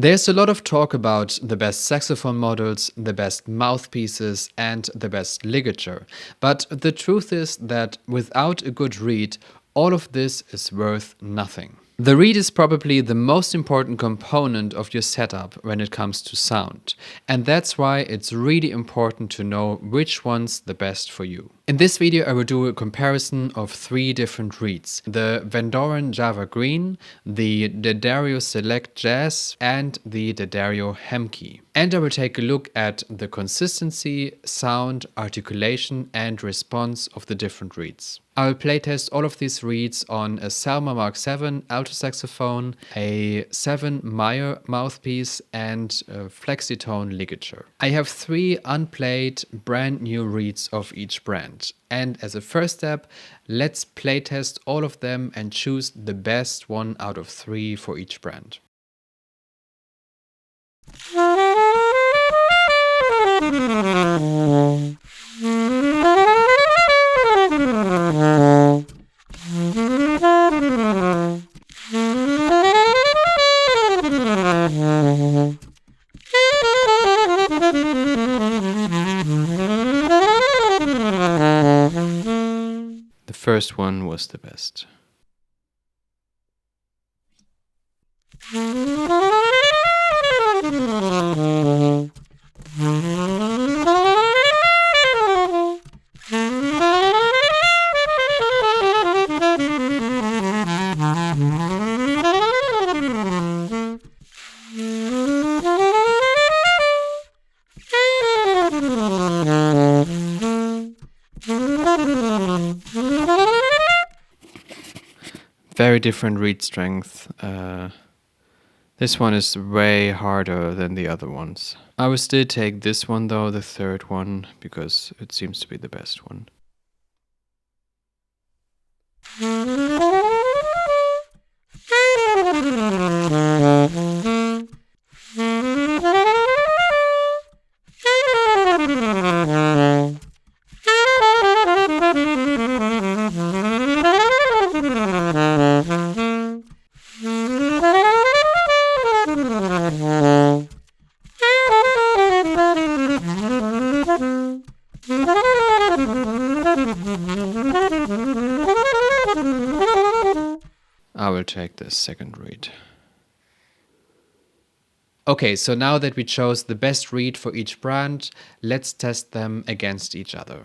There's a lot of talk about the best saxophone models, the best mouthpieces, and the best ligature. But the truth is that without a good reed, all of this is worth nothing. The reed is probably the most important component of your setup when it comes to sound, and that's why it's really important to know which one's the best for you. In this video I will do a comparison of 3 different reeds: the Vandoren Java Green, the D'Addario Select Jazz, and the D'Addario Hemke. And I will take a look at the consistency, sound, articulation and response of the different reeds. I will playtest all of these reeds on a Selmer Mark VII alto saxophone, a 7 Meyer mouthpiece, and a Flexitone ligature. I have 3 unplayed brand new reeds of each brand. And as a first step, let's playtest all of them and choose the best one out of 3 for each brand. The first one was the best. Very different reed strength. This one is way harder than the other ones. I will still take this one though, the third one, because it seems to be the best one. I will take the second reed. Okay, so now that we chose the best reed for each brand, let's test them against each other.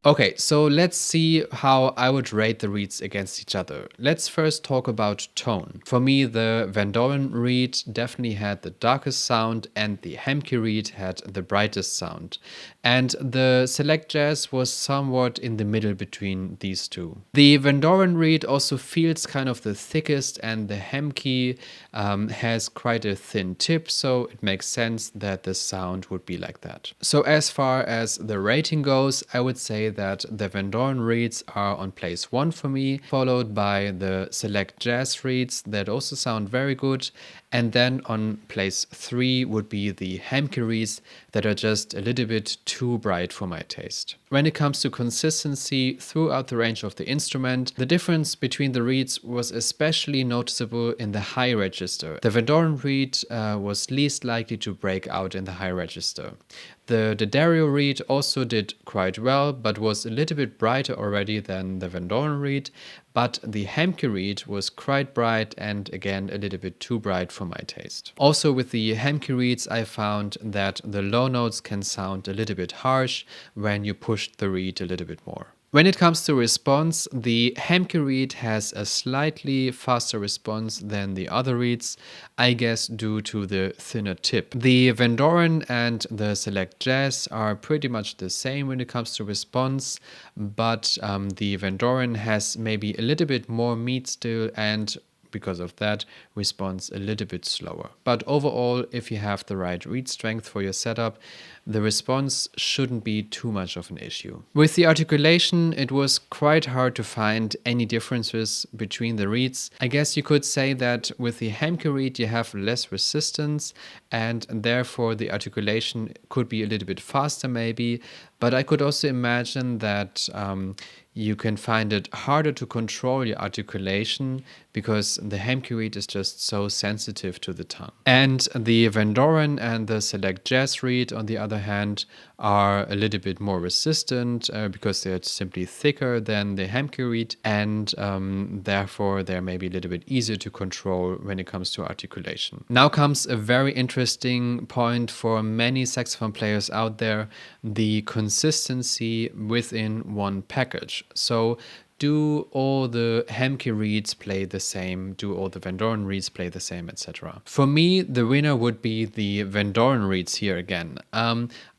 Okay, so let's see how I would rate the reeds against each other. Let's first talk about tone. For me, the Vandoren reed definitely had the darkest sound and the Hemke reed had the brightest sound. And the Select Jazz was somewhat in the middle between these two. The Vandoren reed also feels kind of the thickest, and the Hemke has quite a thin tip, so it makes sense that the sound would be like that. So as far as the rating goes, I would say that the Vandoren reeds are on place 1 for me, followed by the Select Jazz reeds that also sound very good, and then on place 3 would be the Hemke reeds that are just a little bit too bright for my taste. When it comes to consistency throughout the range of the instrument, the difference between the reeds was especially noticeable in the high register. The Vandoren reed was least likely to break out in the high register. The D'Addario reed also did quite well, but was a little bit brighter already than the Vandoren reed, but the Hemke reed was quite bright and again a little bit too bright for my taste. Also with the Hemke reeds I found that the low notes can sound a little bit harsh when you push the reed a little bit more. When it comes to response, the Hemke reed has a slightly faster response than the other reeds, I guess due to the thinner tip. The Vandoren and the Select Jazz are pretty much the same when it comes to response, but the Vandoren has maybe a little bit more meat still, and because of that, responds a little bit slower. But overall, if you have the right reed strength for your setup, the response shouldn't be too much of an issue. With the articulation, it was quite hard to find any differences between the reeds. I guess you could say that with the Hemke reed you have less resistance and therefore the articulation could be a little bit faster maybe, but I could also imagine that you can find it harder to control your articulation because the Hemke reed is just so sensitive to the tongue. And the Vandoren and the Select Jazz reed, on the other hand, are a little bit more resistant because they're simply thicker than the Hemke reed, and therefore they're maybe a little bit easier to control when it comes to articulation. Now comes a very interesting point for many saxophone players out there: the consistency within one package. So do all the Hemke reeds play the same? Do all the Vandoren reeds play the same, etc.? For me, the winner would be the Vandoren reeds here again.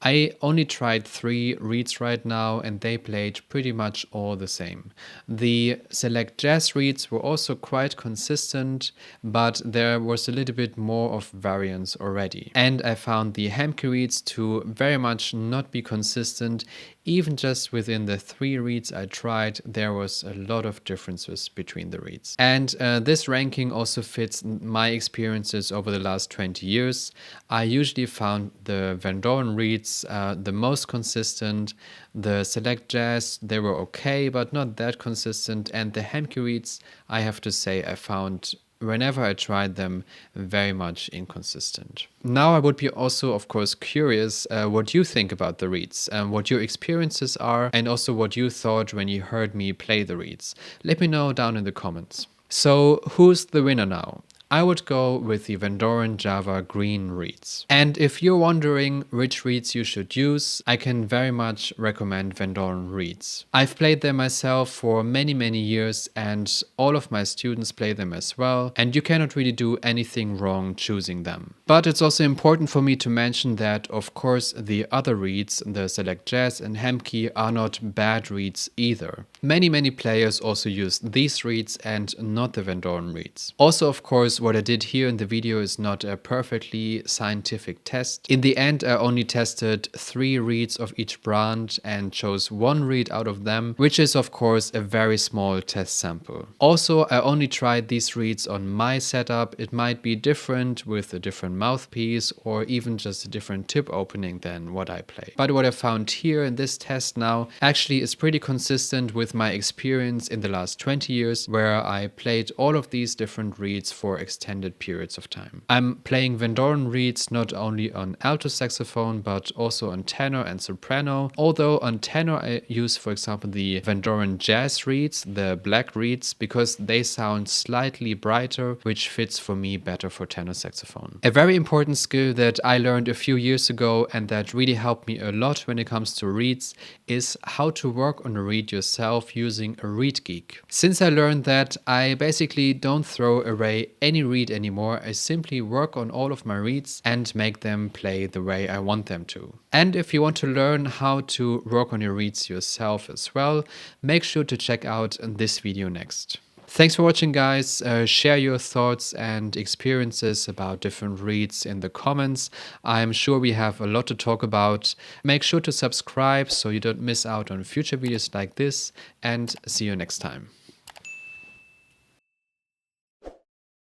I only tried 3 reeds right now and they played pretty much all the same. The Select Jazz reeds were also quite consistent, but there was a little bit more of variance already. And I found the Hemke reeds to very much not be consistent. Even just within the 3 reeds I tried, there was a lot of differences between the reeds. And this ranking also fits my experiences over the last 20 years. I usually found the Vandoren reeds the most consistent. The Select Jazz, they were okay, but not that consistent. And the Hemke reeds, I have to say, I found whenever I tried them, very much inconsistent. Now I would be also, of course, curious what you think about the reeds, what your experiences are, and also what you thought when you heard me play the reeds. Let me know down in the comments. So, who's the winner now? I would go with the Vandoren Java Green reeds. And if you're wondering which reeds you should use, I can very much recommend Vandoren reeds. I've played them myself for many years and all of my students play them as well, and you cannot really do anything wrong choosing them. But it's also important for me to mention that, of course, the other reeds, the Select Jazz and Hemke, are not bad reeds either. Many players also use these reeds and not the Vandoren reeds. Also, of course, what I did here in the video is not a perfectly scientific test. In the end, I only tested 3 reeds of each brand and chose 1 reed out of them, which is of course a very small test sample. Also, I only tried these reeds on my setup. It might be different with a different mouthpiece or even just a different tip opening than what I play. But what I found here in this test now actually is pretty consistent with my experience in the last 20 years, where I played all of these different reeds for extended periods of time. I'm playing Vandoren reeds not only on alto saxophone but also on tenor and soprano, although on tenor I use, for example, the Vandoren jazz reeds, the black reeds, because they sound slightly brighter, which fits for me better for tenor saxophone. A very important skill that I learned a few years ago and that really helped me a lot when it comes to reeds is how to work on a reed yourself using a reed geek. Since I learned that, I basically don't throw away any reed anymore. I simply work on all of my reeds and make them play the way I want them to. And if you want to learn how to work on your reeds yourself as well, make sure to check out this video next. Thanks for watching, guys. Share your thoughts and experiences about different reeds in the comments. I'm sure we have a lot to talk about. Make sure to subscribe so you don't miss out on future videos like this, and see you next time.